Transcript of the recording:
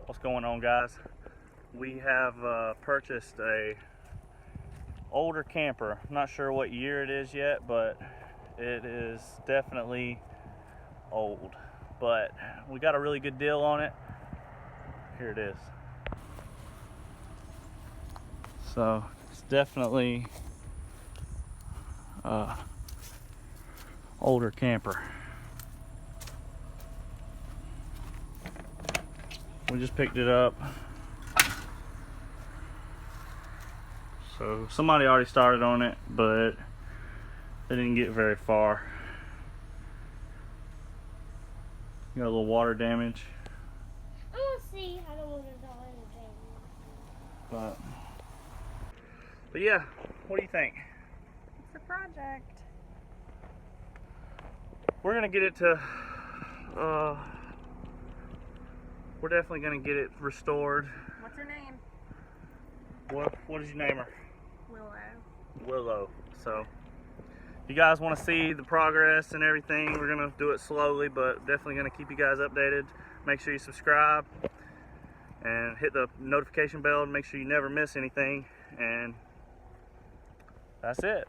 What's going on, guys? We have purchased a older camper. I'm not sure what year it is yet, but it is definitely old, but we got a really good deal on it. Here it is. So it's definitely older camper. We just picked it up. So somebody already started on it, but they didn't get very far. Got a little water damage. I want to see how the water's all in the drain. But yeah, what do you think? It's a project. We're gonna get it to we're definitely gonna get it restored. What's her name? What did you name her? Willow. Willow. So if you guys want to see the progress and everything, we're gonna do it slowly, but definitely gonna keep you guys updated. Make sure you subscribe and hit the notification bell to make sure you never miss anything. And that's it.